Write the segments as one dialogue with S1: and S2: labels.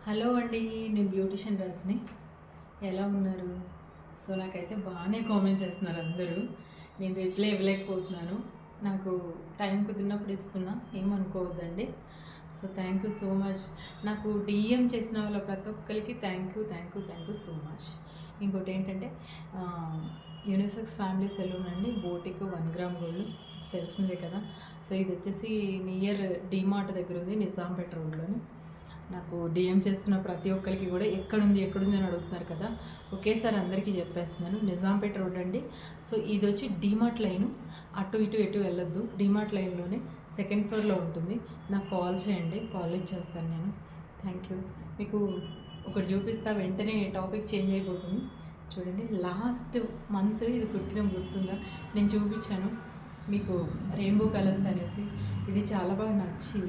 S1: Hello అండి, నేను beautician Rajani. ఎలా ఉన్నారు? సో నాకైతే బాగానే కామెంట్ చేస్తున్నారు అందరూ. నేను రిప్లై ఇవ్వలేకపోతున్నాను. నాకు టైం కుదిరినప్పుడు ఇస్తున్నా, ఏమనుకోవద్దండి. So thank you so much. నాకు డిఎం చేసిన వాళ్ళ ప్రతి ఒక్కరికి థ్యాంక్ యూ సో మచ్. ఇంకోటి ఏంటంటే యూనిసెక్స్ ఫ్యామిలీ సెలూన్ అండి, బోటిక్ 1 గ్రామ్ గోల్డ్ తెలిసిందే కదా. సో ఇది వచ్చేసి నియర్ డీమార్ట్ దగ్గర ఉంది, నిజాంపేట రోడ్లోని. నాకు డిఎం చేస్తున్న ప్రతి ఒక్కరికి కూడా ఎక్కడుంది అని అడుగుతున్నారు కదా. ఒకేసారి అందరికీ చెప్పేస్తున్నాను, నిజాంపేట రోడ్ అండి. సో ఇది వచ్చి డీమార్ట్ లైను, అటు ఎటు వెళ్ళొద్దు. డీమార్ట్ లైన్లోనే 2nd ఫ్లోర్లో ఉంటుంది. నాకు కాల్ చేయండి, కాల్ ఇచ్చేస్తాను నేను. Thank you. మీకు ఒకటి చూపిస్తా, వెంటనే టాపిక్ చేంజ్ అయిపోతుంది. చూడండి, లాస్ట్ మంత్ ఇది కుట్టిన గుర్తుందా, నేను చూపించాను మీకు, రెయిన్బో కలర్స్ అనేసి. ఇది చాలా బాగా నచ్చి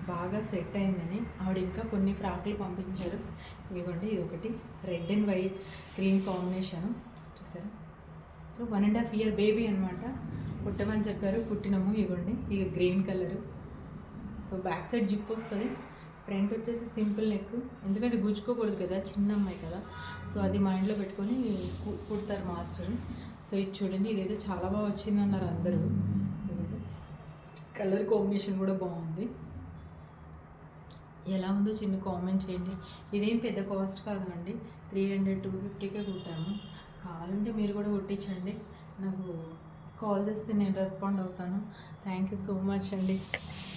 S1: బాగా సెట్ అయిందని ఆవిడ ఇంకా కొన్ని ఫ్రాక్లు పంపించారు. ఇవ్వండి, ఇది ఒకటి red and white green combination చూసారు. సో 1.5 ఇయర్ బేబీ అనమాట. కుట్టమని చెప్పారు, కుట్టినాము. ఇవ్వండి, ఇది green colour. So back side zip వస్తుంది, ఫ్రంట్ వచ్చేసి సింపుల్ నెక్. ఎందుకంటే గుచ్చుకోకూడదు కదా, చిన్న అమ్మాయి కదా. సో అది మైండ్లో పెట్టుకొని కుడతారు మాస్టర్. సో ఇది చూడండి, ఇదైతే చాలా బాగా వచ్చిందన్నారు అందరూ. కలర్ కాంబినేషన్ కూడా బాగుంది. ఎలా ఉందో చిన్న కామెంట్ చేయండి. ఇదేం పెద్ద కాస్ట్ కాదండి, 300-250కే కుట్టాము. కావాలంటే మీరు కూడా కుట్టించండి, నాకు కాల్ చేస్తే నేను రెస్పాండ్ అవుతాను. థ్యాంక్ యూ సో మచ్ అండి.